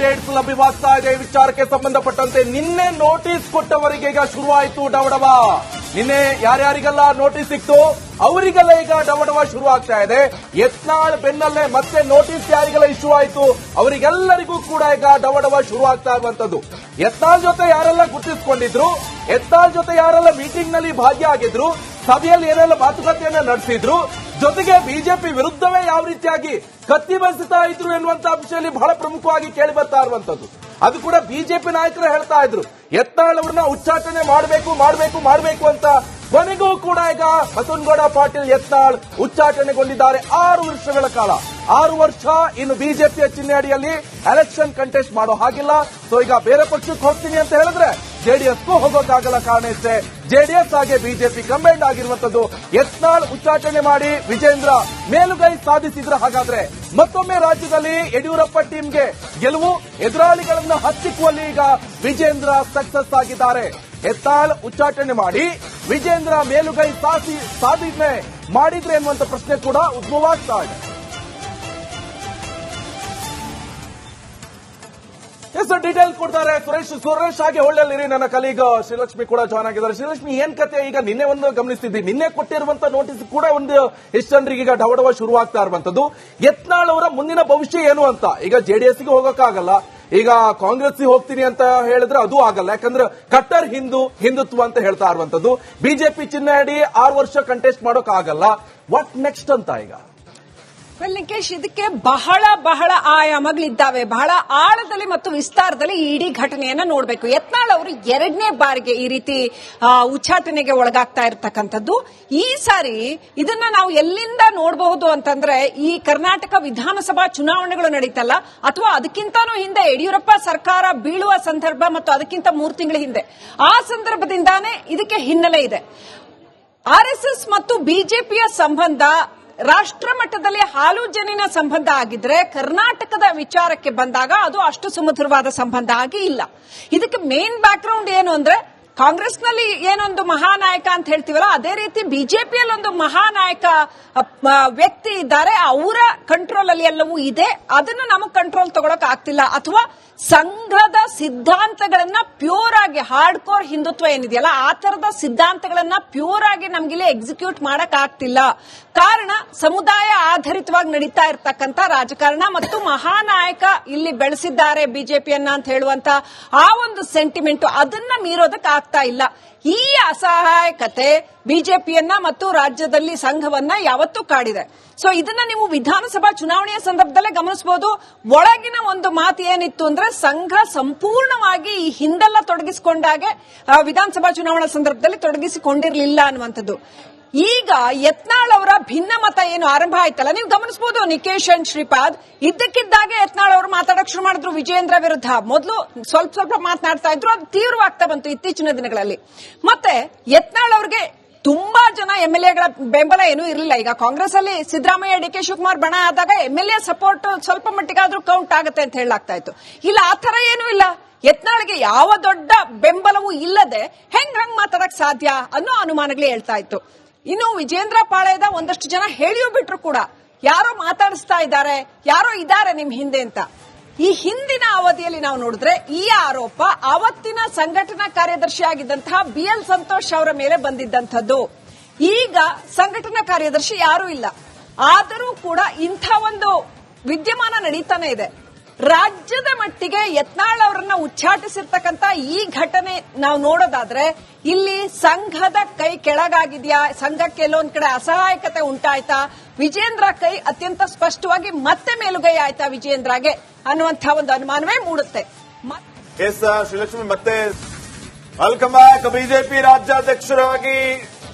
Updates ಲಭ್ಯವಾಗ್ತಾ ಇದೆ. ವಿಚಾರಕ್ಕೆ ಸಂಬಂಧಪಟ್ಟಂತೆ ನಿನ್ನೆ ನೋಟಿಸ್ ಕೊಟ್ಟವರಿಗೆ ಈಗ ಶುರುವಾಯಿತು ಡವಡವ. ನಿನ್ನೆ ಯಾರ್ಯಾರಿಗೆಲ್ಲ ನೋಟಿಸ್ ಸಿಕ್ತು ಅವರಿಗೆಲ್ಲ ಈಗ ಡವಡವ ಶುರು ಆಗ್ತಾ ಇದೆ. ಯತ್ನಾಳ್ ಬೆನ್ನಲ್ಲೇ ಮತ್ತೆ ನೋಟಿಸ್ ಯಾರಿಗೆಲ್ಲ ಇಶ್ಯೂ ಆಯಿತು ಅವರಿಗೆಲ್ಲರಿಗೂ ಕೂಡ ಈಗ ಡವಡವ ಶುರು ಆಗ್ತಾ ಇರುವಂತದ್ದು. ಯತ್ನಾಳ್ ಜೊತೆ ಯಾರೆಲ್ಲ ಗುರುತಿಸಿಕೊಂಡಿದ್ರು, ಯತ್ನಾಳ್ ಜೊತೆ ಯಾರೆಲ್ಲ ಮೀಟಿಂಗ್ ನಲ್ಲಿ ಭಾಗಿಯಾಗಿದ್ರು, ಸಭೆಯಲ್ಲಿ ಏನೆಲ್ಲ ಮಾತುಕತೆಯನ್ನ ನಡೆಸಿದ್ರು, ಜೊತೆಗೆ ಬಿಜೆಪಿ ವಿರುದ್ಧವೇ ಯಾವ ರೀತಿಯಾಗಿ ಕತ್ತಿ ಬಸಿತಾ ಇದ್ರು ಎನ್ನುವಂತ ಅಂಶದಲ್ಲಿ ಬಹಳ ಪ್ರಮುಖವಾಗಿ ಕೇಳಿ ಬರ್ತಾ ಇರುವಂತದ್ದು. ಅದು ಕೂಡ ಬಿಜೆಪಿ ನಾಯಕರು ಹೇಳ್ತಾ ಇದ್ರು ಯತ್ನಾಳ್ ಅವರನ್ನ ಉಚ್ಚಾಟನೆ ಮಾಡಬೇಕು ಅಂತ. ಕೊನೆಗೂ ಕೂಡ ಈಗ ಬಸವನಗೌಡ ಪಾಟೀಲ್ ಯತ್ನಾಳ್ ಉಚ್ಚಾಟನೆಗೊಂಡಿದ್ದಾರೆ 6 ವರ್ಷಗಳ ಕಾಲ. 6 ವರ್ಷ ಇನ್ನು ಬಿಜೆಪಿಯ ಚಿಹ್ನೆ ಅಡಿಯಲ್ಲಿ ಎಲೆಕ್ಷನ್ ಕಂಟೆಸ್ಟ್ ಮಾಡೋ ಹಾಗಿಲ್ಲ. ಸೊ ಈಗ ಬೇರೆ ಪಕ್ಷಕ್ಕೆ ಹೋಗ್ತೀನಿ ಅಂತ ಹೇಳಿದ್ರೆ ಜೆಡಿಎಸ್ಗೂ ಹೋಗೋಕ್ಕಾಗಲ್ಲ. ಕಾರಣ ಇಷ್ಟೇ, ಜೆಡಿಎಸ್ ಹಾಗೆ ಬಿಜೆಪಿ ಕಂಬೈಂಡ್ ಆಗಿರುವಂತದ್ದು. ಯತ್ನಾಳ್ ಉಚ್ಚಾಟನೆ ಮಾಡಿ ವಿಜೇಂದ್ರ ಮೇಲುಗೈ ಸಾಧಿಸಿದ್ರೆ ಹಾಗಾದ್ರೆ ಮತ್ತೊಮ್ಮೆ ರಾಜ್ಯದಲ್ಲಿ ಯಡಿಯೂರಪ್ಪ ಟೀಮ್ಗೆ ಗೆಲುವು. ಎದುರಾಳಿಗಳನ್ನು ಹತ್ತಿಕ್ಕುವಲ್ಲಿ ಈಗ ವಿಜೇಂದ್ರ ಸಕ್ಸಸ್ ಆಗಿದ್ದಾರೆ. ಯತ್ನಾಳ್ ಉಚ್ಚಾಟನೆ ಮಾಡಿ ವಿಜೇಂದ್ರ ಮೇಲುಗೈ ಸಾಧನೆ ಮಾಡಿದ್ರೆ ಎನ್ನುವಂತ ಪ್ರಶ್ನೆ ಕೂಡ ಉದ್ಭವವಾಗ್ತಾ ಇದೆ. ಎಷ್ಟು ಡೀಟೇಲ್ ಕೊಡ್ತಾರೆ ಸುರೇಶ್ ಹಾಗೆ ಒಳ್ಳೆಯಲ್ಲಿರಿ. ನನ್ನ ಕಲೀಗ್ ಶ್ರೀಲಕ್ಷ್ಮಿ ಕೂಡ ಜಾಯ್ನ್ ಆಗಿದ್ದಾರೆ. ಶ್ರೀಲಕ್ಷ್ಮಿ, ಏನ್ ಕತೆ? ಈಗ ನಿನ್ನೆ ಒಂದು ಗಮನಿಸ್ತಿದ್ವಿ, ನಿನ್ನೆ ಕೊಟ್ಟಿರುವಂತ ನೋಟಿಸ್ ಕೂಡ ಒಂದು ಎಷ್ಟು ಜನರಿಗೆ ಈಗ ಡವಡವ ಶುರುವಾಗ್ತಾ ಇರುವಂತದ್ದು. ಯತ್ನಾಳ್ ಅವರ ಮುಂದಿನ ಭವಿಷ್ಯ ಏನು ಅಂತ. ಈಗ ಜೆಡಿಎಸ್ಗೆ ಹೋಗೋಕ್ಕಾಗಲ್ಲ, ಈಗ ಕಾಂಗ್ರೆಸ್ಗೆ ಹೋಗ್ತೀನಿ ಅಂತ ಹೇಳಿದ್ರೆ ಅದು ಆಗಲ್ಲ. ಯಾಕಂದ್ರೆ ಕಟ್ಟರ್ ಹಿಂದುತ್ವ ಅಂತ ಹೇಳ್ತಾ ಇರುವಂತದ್ದು. ಬಿಜೆಪಿ ಚಿಹ್ನೆ ಅಡಿ 6 ವರ್ಷ ಕಂಟೆಸ್ಟ್ ಮಾಡೋಕ್ ಆಗಲ್ಲ. ವಾಟ್ ನೆಕ್ಸ್ಟ್ ಅಂತ ಈಗ ನಿಕೇಶ್, ಇದಕ್ಕೆ ಬಹಳ ಆಯಾಮಗಳಿದ್ದಾವೆ. ಬಹಳ ಆಳದಲ್ಲಿ ಮತ್ತು ವಿಸ್ತಾರದಲ್ಲಿ ಈ ಇಡೀ ಘಟನೆಯನ್ನ ನೋಡಬೇಕು. ಯತ್ನಾಳ್ ಅವರು 2ನೇ ಬಾರಿಗೆ ಈ ರೀತಿ ಉಚ್ಚಾಟನೆಗೆ ಒಳಗಾಗ್ತಾ ಇರತಕ್ಕಂಥದ್ದು. ಈ ಸಾರಿ ಇದನ್ನ ನಾವು ಎಲ್ಲಿಂದ ನೋಡಬಹುದು ಅಂತಂದ್ರೆ, ಈ ಕರ್ನಾಟಕ ವಿಧಾನಸಭಾ ಚುನಾವಣೆಗಳು ನಡೀತಲ್ಲ, ಅಥವಾ ಅದಕ್ಕಿಂತನೂ ಹಿಂದೆ ಯಡಿಯೂರಪ್ಪ ಸರ್ಕಾರ ಬೀಳುವ ಸಂದರ್ಭ ಮತ್ತು ಅದಕ್ಕಿಂತ 3 ತಿಂಗಳ ಹಿಂದೆ, ಆ ಸಂದರ್ಭದಿಂದಾನೇ ಇದಕ್ಕೆ ಹಿನ್ನೆಲೆ ಇದೆ. ಆರ್ಎಸ್ಎಸ್ ಮತ್ತು ಬಿಜೆಪಿಯ ಸಂಬಂಧ ರಾಷ್ಟ್ರ ಮಟ್ಟದಲ್ಲಿ ಹಾಲು ಜನಿನ ಸಂಬಂಧ ಆಗಿದ್ರೆ, ಕರ್ನಾಟಕದ ವಿಚಾರಕ್ಕೆ ಬಂದಾಗ ಅದು ಅಷ್ಟು ಸುಮಧುರವಾದ ಸಂಬಂಧ ಆಗಿ ಇಲ್ಲ. ಇದಕ್ಕೆ ಮೇನ್ ಬ್ಯಾಕ್ ಗ್ರೌಂಡ್ ಏನು ಅಂದ್ರೆ, ಕಾಂಗ್ರೆಸ್ನಲ್ಲಿ ಏನೊಂದು ಮಹಾನಾಯಕ ಅಂತ ಹೇಳ್ತೀವಲ್ಲ, ಅದೇ ರೀತಿ ಬಿಜೆಪಿಯಲ್ಲಿ ಒಂದು ಮಹಾನಾಯಕ ವ್ಯಕ್ತಿ ಇದ್ದಾರೆ. ಅವರ ಕಂಟ್ರೋಲ್ ಅಲ್ಲಿ ಎಲ್ಲವೂ ಇದೆ. ಅದನ್ನು ನಮಗೆ ಕಂಟ್ರೋಲ್ ತಗೊಳಕ್ ಆಗ್ತಿಲ್ಲ. ಅಥವಾ ಸಂಘದ ಸಿದ್ಧಾಂತಗಳನ್ನ ಪ್ಯೂರ್ ಆಗಿ, ಹಾರ್ಡ್ ಕೋರ್ ಹಿಂದುತ್ವ ಏನಿದೆಯಲ್ಲ ಆ ತರದ ಸಿದ್ಧಾಂತಗಳನ್ನ ಪ್ಯೂರ್ ಆಗಿ ನಮ್ಗಿಲ್ಲಿ ಎಕ್ಸಿಕ್ಯೂಟ್ ಮಾಡಕ್ ಆಗ್ತಿಲ್ಲ. ಕಾರಣ ಸಮುದಾಯ ಆಧಾರಿತವಾಗಿ ನಡೀತಾ ಇರ್ತಕ್ಕಂಥ ರಾಜಕಾರಣ ಮತ್ತು ಮಹಾನಾಯಕ ಇಲ್ಲಿ ಬೆಳೆಸಿದ್ದಾರೆ ಬಿಜೆಪಿಯನ್ನ ಅಂತ ಹೇಳುವಂತ ಆ ಒಂದು ಸೆಂಟಿಮೆಂಟ್, ಅದನ್ನ ಮೀರೋದಕ್ಕೆ ಆಗ್ತಾ ಇಲ್ಲ. ಈ ಅಸಹಾಯಕತೆ ಬಿಜೆಪಿಯನ್ನ ಮತ್ತು ರಾಜ್ಯದಲ್ಲಿ ಸಂಘವನ್ನ ಯಾವತ್ತೂ ಕಾಡಿದೆ. ಸೊ ಇದನ್ನ ನೀವು ವಿಧಾನಸಭಾ ಚುನಾವಣೆಯ ಸಂದರ್ಭದಲ್ಲೇ ಗಮನಿಸಬಹುದು. ಒಳಗಿನ ಒಂದು ಮಾತು ಏನಿತ್ತು ಅಂದ್ರೆ, ಸಂಘ ಸಂಪೂರ್ಣವಾಗಿ ಈ ಹಿಂದೆಲ್ಲ ತೊಡಗಿಸಿಕೊಂಡಾಗೆ ವಿಧಾನಸಭಾ ಚುನಾವಣಾ ಸಂದರ್ಭದಲ್ಲಿ ತೊಡಗಿಸಿಕೊಂಡಿರಲಿಲ್ಲ ಅನ್ನುವಂಥದ್ದು. ಈಗ ಯತ್ನಾಳ್ ಅವರ ಭಿನ್ನ ಮತ ಏನು ಆರಂಭ ಆಯ್ತಲ್ಲ, ನೀವು ಗಮನಿಸಬಹುದು ನಿಕೇಶ್ ಅಂಡ್ ಶ್ರೀಪಾದ್, ಇದ್ದಕ್ಕಿದ್ದಾಗೆ ಯತ್ನಾಳ್ ಅವರು ಮಾತಾಡಕ್ ಶುರು ಮಾಡಿದ್ರು ವಿಜೇಂದ್ರ ವಿರುದ್ಧ. ಮೊದಲು ಸ್ವಲ್ಪ ಮಾತನಾಡ್ತಾ ಇದ್ರು, ಅದು ತೀವ್ರವಾಗ್ತಾ ಬಂತು ಇತ್ತೀಚಿನ ದಿನಗಳಲ್ಲಿ. ಮತ್ತೆ ಯತ್ನಾಳ್ ಅವ್ರಿಗೆ ತುಂಬಾ ಜನ ಎಂಎಲ್ಎಗಳ ಬೆಂಬಲ ಏನೂ ಇರಲಿಲ್ಲ. ಈಗ ಕಾಂಗ್ರೆಸ್ ಅಲ್ಲಿ ಸಿದ್ದರಾಮಯ್ಯ, ಡಿ ಕೆ ಶಿವಕುಮಾರ್ ಬಣ ಆದಾಗ ಎಂಎಲ್ಎ ಸಪೋರ್ಟ್ ಸ್ವಲ್ಪ ಮಟ್ಟಿಗಾದ್ರೂ ಕೌಂಟ್ ಆಗುತ್ತೆ ಅಂತ ಹೇಳಲಾಗ್ತಾ ಇತ್ತು. ಇಲ್ಲ, ಆ ತರ ಏನೂ ಇಲ್ಲ. ಯತ್ನಾಳ್ಗೆ ಯಾವ ದೊಡ್ಡ ಬೆಂಬಲವೂ ಇಲ್ಲದೆ ಹೆಂಗ್ ಮಾತಾಡಕ್ ಸಾಧ್ಯ ಅನ್ನೋ ಅನುಮಾನಗಳೇ ಹೇಳ್ತಾ ಇತ್ತು. ಇನ್ನು ವಿಜೇಂದ್ರ ಪಾಳ್ಯದ ಒಂದಷ್ಟು ಜನ ಹೇಳಿಯೂ ಬಿಟ್ರು ಕೂಡ, ಯಾರೋ ಮಾತಾಡಿಸ್ತಾ ಇದ್ದಾರೆ, ಯಾರೋ ಇದ್ದಾರೆ ನಿಮ್ ಹಿಂದೆ ಅಂತ. ಈ ಹಿಂದಿನ ಅವಧಿಯಲ್ಲಿ ನಾವು ನೋಡಿದ್ರೆ ಈ ಆರೋಪ ಅವತ್ತಿನ ಸಂಘಟನಾ ಕಾರ್ಯದರ್ಶಿ ಆಗಿದ್ದಂತಹ BL ಸಂತೋಷ್ ಅವರ ಮೇಲೆ ಬಂದಿದ್ದಂಥದ್ದು. ಈಗ ಸಂಘಟನಾ ಕಾರ್ಯದರ್ಶಿ ಯಾರೂ ಇಲ್ಲ. ಆದರೂ ಕೂಡ ಇಂಥ ಒಂದು ವಿದ್ಯಮಾನ ನಡೀತಾನೆ ಇದೆ. ರಾಜ್ಯದ ಮಟ್ಟಿಗೆ ಯತ್ನಾಳ್ ಅವರನ್ನ ಉಚ್ಚಾಟಿಸಿರ್ತಕ್ಕಂಥ ಈ ಘಟನೆ ನಾವು ನೋಡೋದಾದ್ರೆ, ಇಲ್ಲಿ ಸಂಘದ ಕೈ ಕೆಳಗಾಗಿದ್ಯಾ, ಸಂಘಕ್ಕೆ ಎಲ್ಲೊಂದ್ ಕಡೆ ಅಸಹಾಯಕತೆ ಉಂಟಾಯ್ತಾ, ವಿಜೇಂದ್ರ ಕೈ ಅತ್ಯಂತ ಸ್ಪಷ್ಟವಾಗಿ ಮತ್ತೆ ಮೇಲುಗೈ ಆಯ್ತಾ ವಿಜೇಂದ್ರಗೆ ಅನ್ನುವಂತಹ ಒಂದು ಅನುಮಾನವೇ ಮೂಡುತ್ತೆ. ಶ್ರೀಲಕ್ಷ್ಮಿ, ಮತ್ತೆ ವೆಲ್ಕಮ್ ಬ್ಯಾಕ್. ಬಿಜೆಪಿ ರಾಜ್ಯಾಧ್ಯಕ್ಷರಾಗಿ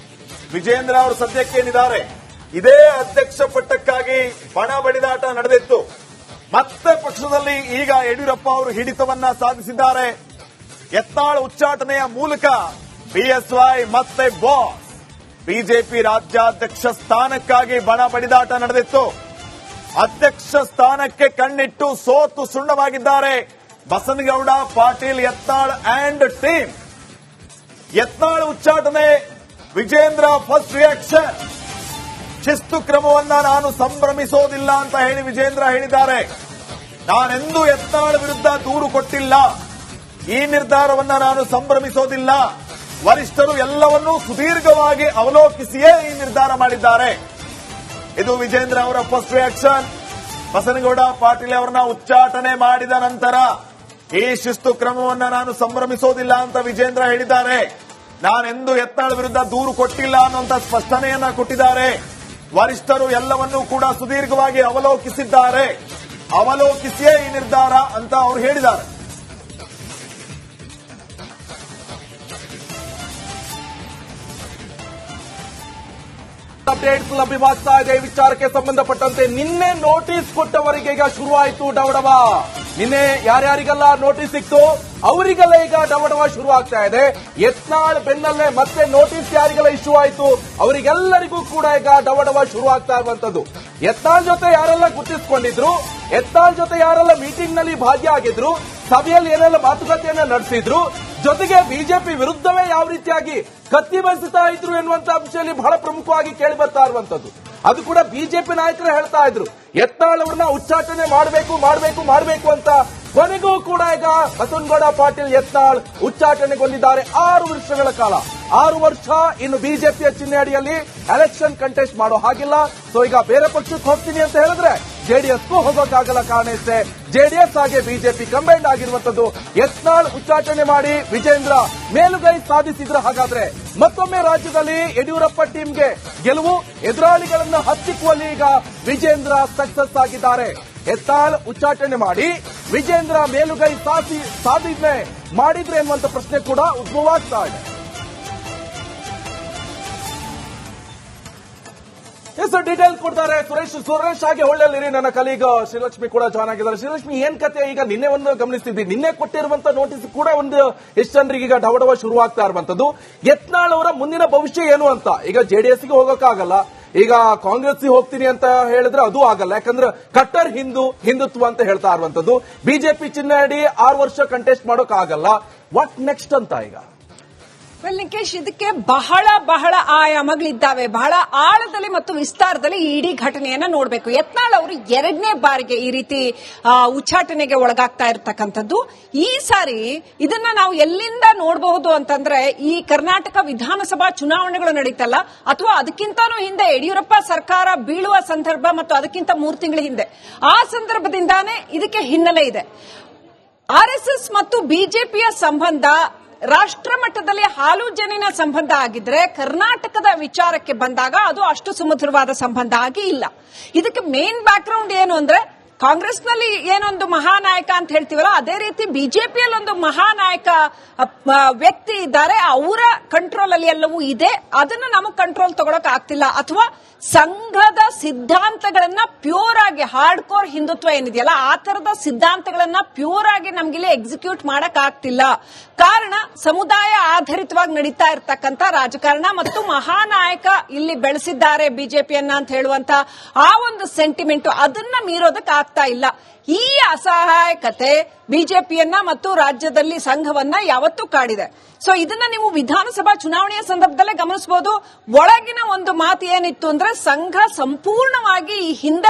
ವಿಜೇಂದ್ರ ಅವರು ಸದ್ಯಕ್ಕೇನಿದ್ದಾರೆ, ಇದೇ ಅಧ್ಯಕ್ಷ ಪಟ್ಟಕ್ಕಾಗಿ ಬಣ ಬಡಿದಾಟ ನಡೆದಿತ್ತು. ಮತ್ತೆ ಪಕ್ಷದಲ್ಲಿ ಈಗ ಯಡಿಯೂರಪ್ಪ ಅವರು ಹಿಡಿತವನ್ನ ಸಾಧಿಸಿದ್ದಾರೆ. ಯತ್ನಾಳ್ ಉಚ್ಚಾಟನೆಯ ಮೂಲಕ ಬಿಎಸ್ವೈ ಮತ್ತೆ ಬಾಸ್. ಬಿಜೆಪಿ ರಾಜ್ಯಾಧ್ಯಕ್ಷ ಸ್ಥಾನಕ್ಕಾಗಿ ಬಣ ಬಡಿದಾಟ ನಡೆದಿತ್ತು. ಅಧ್ಯಕ್ಷ ಸ್ಥಾನಕ್ಕೆ ಕಣ್ಣಿಟ್ಟು ಸೋತು ಸುಣ್ಣವಾಗಿದ್ದಾರೆ ಬಸನಗೌಡ ಪಾಟೀಲ್ ಯತ್ನಾಳ್ ಅಂಡ್ ಟೀಮ್. ಯತ್ನಾಳ್ ಉಚ್ಚಾಟನೆ, ವಿಜೇಂದ್ರ ಫಸ್ಟ್ ರಿಯಾಕ್ಷನ್. ಶಿಸ್ತು ಕ್ರಮವನ್ನ ನಾನು ಸಂಭ್ರಮಿಸೋದಿಲ್ಲ ಅಂತ ಹೇಳಿ ವಿಜೇಂದ್ರ ಹೇಳಿದ್ದಾರೆ. ನಾನೆಂದೂ ಯತ್ನಾಳ್ ವಿರುದ್ಧ ದೂರು ಕೊಟ್ಟಿಲ್ಲ. ಈ ನಿರ್ಧಾರವನ್ನ ನಾನು ಸಂಭ್ರಮಿಸೋದಿಲ್ಲ. ವರಿಷ್ಠರು ಎಲ್ಲವನ್ನೂ ಸುದೀರ್ಘವಾಗಿ ಅವಲೋಕಿಸಿಯೇ ಈ ನಿರ್ಧಾರ ಮಾಡಿದ್ದಾರೆ. ಇದು ವಿಜೇಂದ್ರ ಅವರ ಫಸ್ಟ್ ರಿಯಾಕ್ಷನ್. ಬಸನಗೌಡ ಪಾಟೀಲ್ ಅವರನ್ನ ಉಚ್ಚಾಟನೆ ಮಾಡಿದ ನಂತರ ಈ ಶಿಸ್ತು ಕ್ರಮವನ್ನ ನಾನು ಸಂಭ್ರಮಿಸೋದಿಲ್ಲ ಅಂತ ವಿಜೇಂದ್ರ ಹೇಳಿದ್ದಾರೆ. ನಾನೆಂದೂ ಯತ್ನಾಳ್ ವಿರುದ್ಧ ದೂರು ಕೊಟ್ಟಿಲ್ಲ ಅನ್ನುವಂತ ಸ್ಪಷ್ಟನೆಯನ್ನ ಕೊಟ್ಟಿದ್ದಾರೆ. ವರಿಷ್ಠರು ಎಲ್ಲವನ್ನೂ ಕೂಡ ಸುದೀರ್ಘವಾಗಿ ಅವಲೋಕಿಸಿದ್ದಾರೆ. ಅವಲೋಕಿಸಿಯೇ ಈ ನಿರ್ಧಾರ ಅಂತ ಅವರು ಹೇಳಿದ್ದಾರೆ. ಅಪ್ಡೇಟ್ಸ್ ಲಭ್ಯವಾಗ್ತಾ ಇದೆ. ಈ ವಿಚಾರಕ್ಕೆ ಸಂಬಂಧಪಟ್ಟಂತೆ ನಿನ್ನೆ ನೋಟಿಸ್ ಕೊಟ್ಟವರಿಗೆ ಈಗ ಶುರುವಾಯಿತು ಡವಡವ. ನಿನ್ನೆ ಯಾರ್ಯಾರಿಗೆಲ್ಲ ನೋಟಿಸ್ ಸಿಕ್ತು ಅವರಿಗೆಲ್ಲ ಈಗ ಡವಡವ ಶುರು ಆಗ್ತಾ ಇದೆ. ಯತ್ನಾಳ್ ಬೆನ್ನಲ್ಲೇ ಮತ್ತೆ ನೋಟಿಸ್ ಯಾರಿಗೆಲ್ಲ ಇಶ್ಯೂ ಆಯಿತು ಅವರಿಗೆಲ್ಲರಿಗೂ ಕೂಡ ಈಗ ಡವಡವ ಶುರು ಆಗ್ತಾ ಇರುವಂತದ್ದು. ಯತ್ನಾಳ್ ಜೊತೆ ಯಾರೆಲ್ಲ ಗುರುತಿಸಿಕೊಂಡಿದ್ರು, ಯತ್ನಾಳ್ ಜೊತೆ ಯಾರೆಲ್ಲ ಮೀಟಿಂಗ್ ನಲ್ಲಿ ಭಾಗಿಯಾಗಿದ್ರು, ಸಭೆಯಲ್ಲಿ ಏನೆಲ್ಲ ಮಾತುಕತೆಯನ್ನ ನಡೆಸಿದ್ರು, ಜೊತೆಗೆ ಬಿಜೆಪಿ ವಿರುದ್ಧವೇ ಯಾವ ರೀತಿಯಾಗಿ ಕತ್ತಿ ಬಸಿತಾ ಇದ್ರು ಎನ್ನುವಂತ ಅಂಶದಲ್ಲಿ ಬಹಳ ಪ್ರಮುಖವಾಗಿ ಕೇಳಿ ಬರ್ತಾ ಇರುವಂತದ್ದು. ಅದು ಕೂಡ ಬಿಜೆಪಿ ನಾಯಕರು ಹೇಳ್ತಾ ಇದ್ರು ಯತ್ನಾಳ್ ಅವ್ರನ್ನ ಉಚ್ಚಾಟನೆ ಮಾಡಬೇಕು ಅಂತ. ಕೊನೆಗೂ ಕೂಡ ಈಗ ಬಸನಗೌಡ ಪಾಟೀಲ್ ಯತ್ನಾಳ್ ಉಚ್ಚಾಟನೆಗೊಂಡಿದ್ದಾರೆ. 6 ವರ್ಷಗಳ ಕಾಲ, 6 ವರ್ಷ ಇನ್ನು ಬಿಜೆಪಿಯ ಚಿಹ್ನೆ ಅಡಿಯಲ್ಲಿ ಎಲೆಕ್ಷನ್ ಕಂಟೆಸ್ಟ್ ಮಾಡೋ ಹಾಗಿಲ್ಲ. ಸೊ ಈಗ ಬೇರೆ ಪಕ್ಷಕ್ಕೆ ಹೋಗ್ತೀನಿ ಅಂತ ಹೇಳಿದ್ರೆ ಜೆಡಿಎಸ್ಗೂ ಹೋಗೋಕ್ಕಾಗಲ್ಲ. ಕಾರಣ ಇಷ್ಟೇ, ಜೆಡಿಎಸ್ ಹಾಗೆ ಬಿಜೆಪಿ ಕಂಬೈಂಡ್ ಆಗಿರುವಂತದ್ದು. ಯತ್ನಾಳ್ ಉಚ್ಚಾಟನೆ ಮಾಡಿ ವಿಜೇಂದ್ರ ಮೇಲುಗೈ ಸಾಧಿಸಿದ್ರೆ ಹಾಗಾದ್ರೆ ಮತ್ತೊಮ್ಮೆ ರಾಜ್ಯದಲ್ಲಿ ಯಡಿಯೂರಪ್ಪ ಟೀಮ್ಗೆ ಗೆಲುವು. ಎದುರಾಳಿಗಳನ್ನು ಹತ್ತಿಕ್ಕುವಲ್ಲಿ ಈಗ ವಿಜೇಂದ್ರ ಸಕ್ಸಸ್ ಆಗಿದ್ದಾರೆ. ಯತ್ನಾಳ್ ಉಚ್ಚಾಟನೆ ಮಾಡಿ ವಿಜೇಂದ್ರ ಮೇಲುಗೈ ಸಾಧನೆ ಮಾಡಿದ್ರೆ ಎನ್ನುವಂತ ಪ್ರಶ್ನೆ ಕೂಡ ಉದ್ಭವವಾಗ್ತಾ ಇದೆ. ಡೀಟೇಲ್ ಕೊಡ್ತಾರೆ ಸುರೇಶ್ ಹಾಗೆ ಒಳ್ಳೆಯಲ್ಲಿರಿ. ನನ್ನ ಕಲೀಗ್ ಶ್ರೀಲಕ್ಷ್ಮಿ ಕೂಡ ಜಾಯ್ನ್ ಆಗಿದ್ದಾರೆ. ಶ್ರೀಲಕ್ಷ್ಮಿ, ಏನ್ ಕತೆ? ಈಗ ನಿನ್ನೆ ಒಂದು ಗಮನಿಸ್ತಿದ್ವಿ, ನಿನ್ನೆ ಕೊಟ್ಟಿರುವಂತ ನೋಟಿಸ್ ಕೂಡ ಒಂದು ಎಷ್ಟು ಜನರಿಗೆ ಈಗ ಡವಡವ ಶುರುವಾಗ್ತಾ ಇರುವಂತದ್ದು. ಯತ್ನಾಳ್ ಅವರ ಮುಂದಿನ ಭವಿಷ್ಯ ಏನು ಅಂತ. ಈಗ ಜೆಡಿಎಸ್ಗೆ ಹೋಗೋಕ್ಕಾಗಲ್ಲ, ಈಗ ಕಾಂಗ್ರೆಸ್ಗೆ ಹೋಗ್ತೀನಿ ಅಂತ ಹೇಳಿದ್ರೆ ಅದು ಆಗಲ್ಲ. ಯಾಕಂದ್ರೆ ಕಟ್ಟರ್ ಹಿಂದುತ್ವ ಅಂತ ಹೇಳ್ತಾ ಇರುವಂತದ್ದು. ಬಿಜೆಪಿ ಚಿಹ್ನೆ ಅಡಿ 6 ವರ್ಷ ಕಂಟೆಸ್ಟ್ ಮಾಡೋಕ್ಕಾಗಲ್ಲ. ವಾಟ್ ನೆಕ್ಸ್ಟ್ ಅಂತ ಈಗ? ನಿಕೇಶ್, ಇದಕ್ಕೆ ಬಹಳ ಆಯಾಮಗಳಿದ್ದಾವೆ. ಬಹಳ ಆಳದಲ್ಲಿ ಮತ್ತು ವಿಸ್ತಾರದಲ್ಲಿ ಈ ಇಡೀ ಘಟನೆಯನ್ನ ನೋಡಬೇಕು. ಯತ್ನಾಳ್ ಅವರು 2ನೇ ಬಾರಿಗೆ ಈ ರೀತಿ ಉಚ್ಚಾಟನೆಗೆ ಒಳಗಾಗ್ತಾ ಇರತಕ್ಕಂಥದ್ದು. ಈ ಸಾರಿ ಇದನ್ನ ನಾವು ಎಲ್ಲಿಂದ ನೋಡಬಹುದು ಅಂತಂದ್ರೆ, ಈ ಕರ್ನಾಟಕ ವಿಧಾನಸಭಾ ಚುನಾವಣೆಗಳು ನಡೀತಲ್ಲ, ಅಥವಾ ಅದಕ್ಕಿಂತನೂ ಹಿಂದೆ ಯಡಿಯೂರಪ್ಪ ಸರ್ಕಾರ ಬೀಳುವ ಸಂದರ್ಭ ಮತ್ತು ಅದಕ್ಕಿಂತ 3 ತಿಂಗಳ ಹಿಂದೆ, ಆ ಸಂದರ್ಭದಿಂದಾನೇ ಇದಕ್ಕೆ ಹಿನ್ನೆಲೆ ಇದೆ. ಆರ್ಎಸ್ಎಸ್ ಮತ್ತು ಬಿಜೆಪಿಯ ಸಂಬಂಧ ರಾಷ್ಟ್ರ ಮಟ್ಟದಲ್ಲಿ ಹಾಲು ಜನಿನ ಸಂಬಂಧ ಆಗಿದ್ರೆ, ಕರ್ನಾಟಕದ ವಿಚಾರಕ್ಕೆ ಬಂದಾಗ ಅದು ಅಷ್ಟು ಸುಮಧುರವಾದ ಸಂಬಂಧ ಆಗಿ ಇಲ್ಲ. ಇದಕ್ಕೆ ಮೇನ್ ಬ್ಯಾಕ್ಗ್ರೌಂಡ್ ಏನು ಅಂದ್ರೆ, ಕಾಂಗ್ರೆಸ್ನಲ್ಲಿ ಏನೊಂದು ಮಹಾನಾಯಕ ಅಂತ ಹೇಳ್ತೀವಲ್ಲ, ಅದೇ ರೀತಿ ಬಿಜೆಪಿಯಲ್ಲಿ ಒಂದು ಮಹಾನಾಯಕ ವ್ಯಕ್ತಿ ಇದ್ದಾರೆ. ಅವರ ಕಂಟ್ರೋಲ್ ಅಲ್ಲಿ ಎಲ್ಲವೂ ಇದೆ. ಅದನ್ನ ನಮಗೆ ಕಂಟ್ರೋಲ್ ತಗೊಳಕ್ ಆಗ್ತಿಲ್ಲ. ಅಥವಾ ಸಂಘದ ಸಿದ್ಧಾಂತಗಳನ್ನ ಪ್ಯೂರ್ ಆಗಿ, ಹಾರ್ಡ್ ಕೋರ್ ಹಿಂದುತ್ವ ಏನಿದೆಯಲ್ಲ, ಆ ತರದ ಸಿದ್ಧಾಂತಗಳನ್ನ ಪ್ಯೂರ್ ಆಗಿ ನಮ್ಗಿಲ್ಲಿ ಎಕ್ಸಿಕ್ಯೂಟ್ ಮಾಡಕ್ ಆಗ್ತಿಲ್ಲ. ಕಾರಣ, ಸಮುದಾಯ ಆಧಾರಿತವಾಗಿ ನಡೀತಾ ಇರ್ತಕ್ಕಂಥ ರಾಜಕಾರಣ ಮತ್ತು ಮಹಾನಾಯಕ ಇಲ್ಲಿ ಬೆಳೆಸಿದ್ದಾರೆ ಬಿಜೆಪಿಯನ್ನ ಅಂತ ಹೇಳುವಂತ ಆ ಒಂದು ಸೆಂಟಿಮೆಂಟ್, ಅದನ್ನ ಮೀರೋದಕ್ಕೆ ಆಗ್ತಾ ಇಲ್ಲ. ಈ ಅಸಹಾಯಕತೆ ಬಿಜೆಪಿಯನ್ನ ಮತ್ತು ರಾಜ್ಯದಲ್ಲಿ ಸಂಘವನ್ನ ಯಾವತ್ತೂ ಕಾಡಿದೆ. ಸೊ ಇದನ್ನ ನೀವು ವಿಧಾನಸಭಾ ಚುನಾವಣೆಯ ಸಂದರ್ಭದಲ್ಲೇ ಗಮನಿಸಬಹುದು. ಒಳಗಿನ ಒಂದು ಮಾತು ಏನಿತ್ತು ಅಂದ್ರೆ, ಸಂಘ ಸಂಪೂರ್ಣವಾಗಿ ಈ ಹಿಂದೆ